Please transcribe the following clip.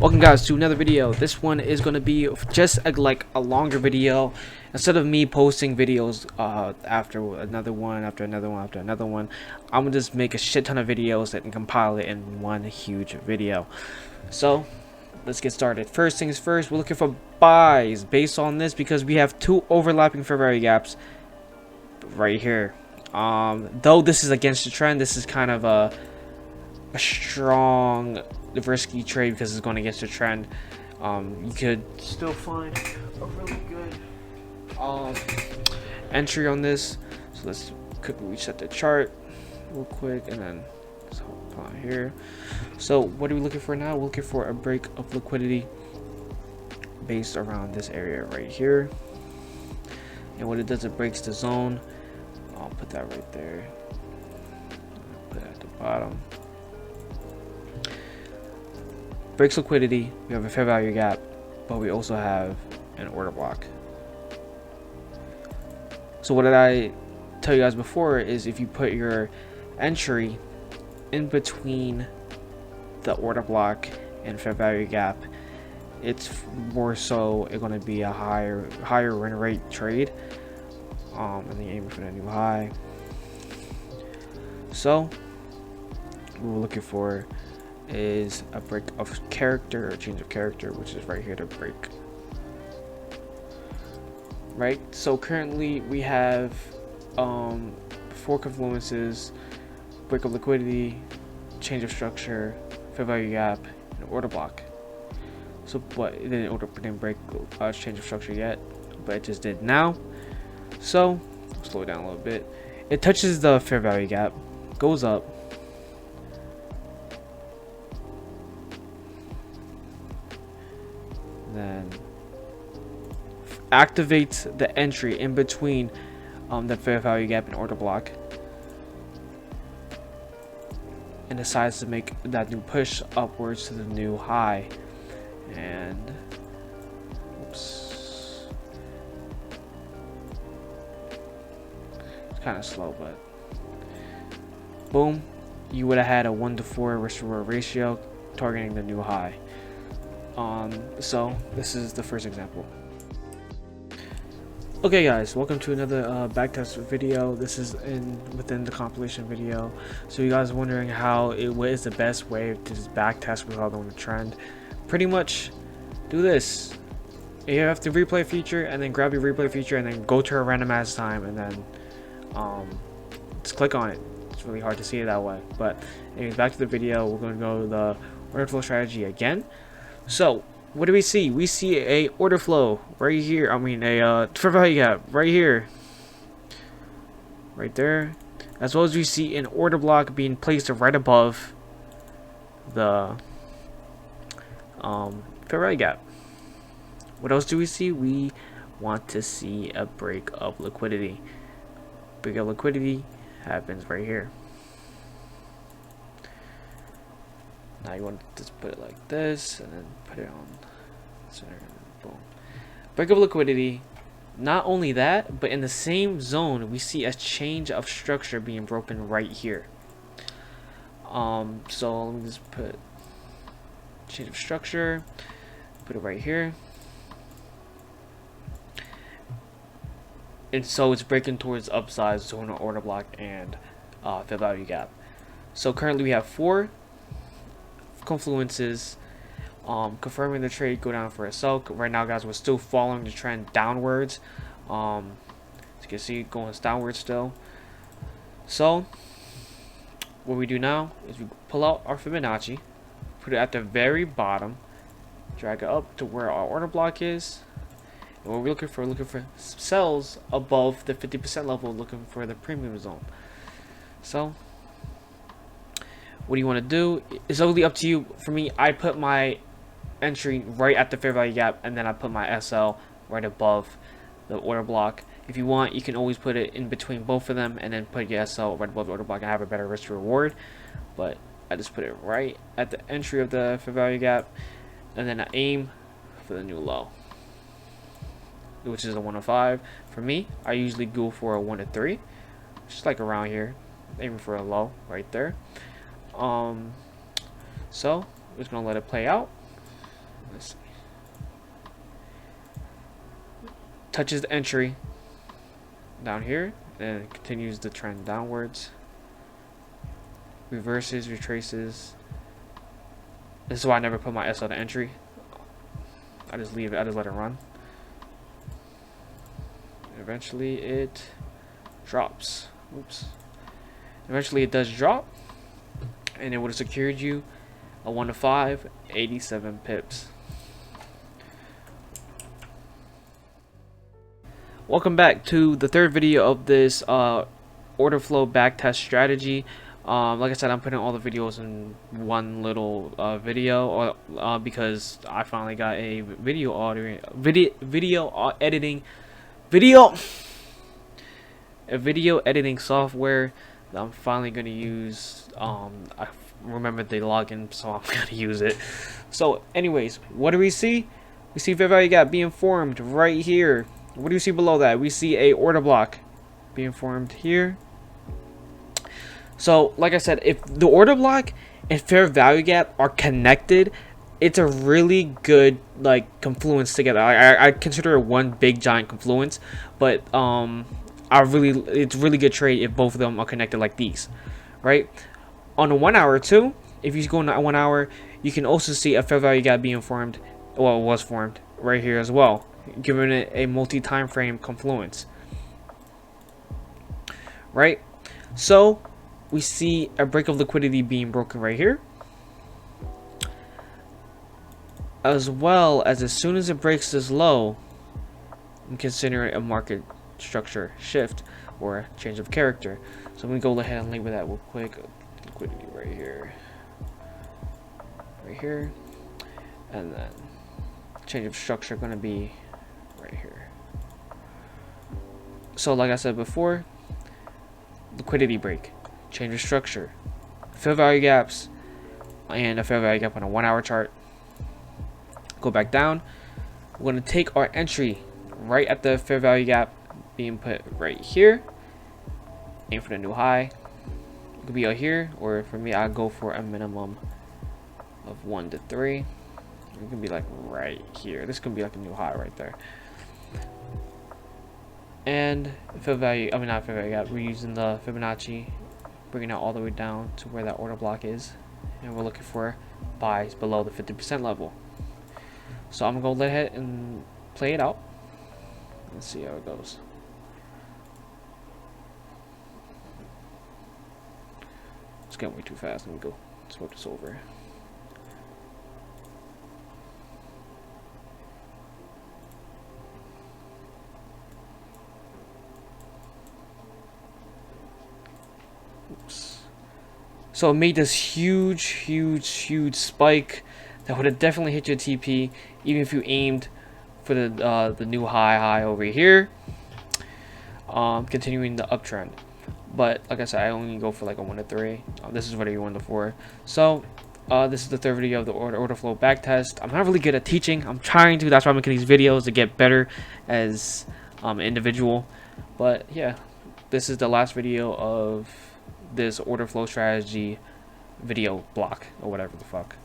Welcome guys to another video. This one is going to be just like a longer video. Instead of me posting videos after another one after another one after another one, I'm gonna just make a shit ton of videos and compile it in one huge video. So let's get started. First things first, we're looking for buys based on this because we have two overlapping fair value gaps right here. Though this is against the trend, this is kind of a strong risky trade because it's going against the trend. You could still find a really good entry on this. So let's quickly reset the chart real quick and then put on here. So what are we looking for now? We're looking for a break of liquidity based around this area right here, and what it does, it breaks the zone. I'll put that right there, put it at the bottom. Breaks liquidity, we have a fair value gap, but we also have an order block. So what did I tell you guys before is if you put your entry in between the order block and fair value gap, it's more so it's going to be a higher win rate trade. And then aiming for the new high. So what we're looking for is a break of character or change of character, which is right here to break. Right, so currently we have four confluences: break of liquidity, change of structure, fair value gap, and order block. So but it didn't break change of structure yet, but it just did now. So slow it down a little bit. It touches the fair value gap, goes up, then activates the entry in between the fair value gap and order block, and decides to make that new push upwards to the new high. And oops, it's kind of slow, but boom, you would have had a 1-to-4 risk reward ratio targeting the new high. So this is the first example. Okay guys, welcome to another backtest video. This is within the compilation video. So you guys are wondering what is the best way to just backtest without on the trend. Pretty much do this. You have the replay feature, and then grab your replay feature and then go to a randomized time and then just click on it. It's really hard to see it that way, but anyways, back to the video. We're going to go to the order flow strategy again. So what do we see? We see a order flow right here. I mean a fair value gap right here, right there, as well as we see an order block being placed right above the fair value gap. What else do we see? We want to see a break of liquidity. Break of liquidity happens right here. Now you want to just put it like this and then put it on center. Boom. Break of liquidity. Not only that, but in the same zone we see a change of structure being broken right here. So let me just put change of structure, put it right here, and so it's breaking towards upside zone, order block, and fair value gap. So currently we have 4 confluences confirming the trade go down for a sell. Right now guys, we're still following the trend downwards. As you can see, going downwards still. So what we do now is we pull out our Fibonacci, put it at the very bottom, drag it up to where our order block is, and what we're looking for sells above the 50% level, looking for the premium zone. So what do you want to do? It's totally up to you. For me, I put my entry right at the fair value gap, and then I put my SL right above the order block. If you want, you can always put it in between both of them and then put your SL right above the order block and have a better risk to reward. But I just put it right at the entry of the fair value gap, and then I aim for the new low, which is a 105. For me, I usually go for a 1-3, just like around here, aiming for a low right there. So we're just gonna let it play out. Let's see. Touches the entry down here and continues the trend downwards. Reverses, retraces. This is why I never put my S on the entry. I just leave it, I just let it run. Eventually it drops. Oops. Eventually it does drop, and it would have secured you a 1 to 5, 87 pips. Welcome back to the third video of this order flow backtest strategy. Like I said, I'm putting all the videos in one little video, because I finally got a video editing software that I'm finally gonna use. I remember the login, so I'm gonna use it. So, anyways, what do we see? We see fair value gap being formed right here. What do you see below that? We see a order block being formed here. So, like I said, if the order block and fair value gap are connected, it's a really good like confluence together. I consider it one big giant confluence, but it's really good trade if both of them are connected like these, right? On a 1 hour too, if you go in 1 hour, you can also see a fair value gap being formed. Well, it was formed right here as well, giving it a multi-time frame confluence, right? So we see a break of liquidity being broken right here, as well as soon as it breaks this low, I'm considering a market structure shift or a change of character. So I'm gonna go ahead and label that real quick. Liquidity right here, and then change of structure gonna be right here. So like I said before, liquidity break, change of structure, fair value gaps, and a fair value gap on a 1 hour chart. Go back down. We're going to take our entry right at the fair value gap being put right here. Aim for the new high. It could be out here, or for me, I'll go for a minimum of 1 to 3. It can be like right here. This could be like a new high right there. And fair value, I mean not fair value gap, we're using the Fibonacci, bringing it all the way down to where that order block is, and we're looking for buys below the 50% level. So I'm gonna go ahead and play it out. Let's see how it goes. It's getting way too fast. Let me go smoke this over. Oops. So it made this huge spike that would have definitely hit your TP, even if you aimed for the new high over here, continuing the uptrend. But like I said, I only go for like a 1 to 3. This is already 1 to 4. So this is the third video of the order flow backtest. I'm not really good at teaching. I'm trying to. That's why I'm making these videos, to get better as an individual. But yeah, this is the last video of this order flow strategy video block, or whatever the fuck.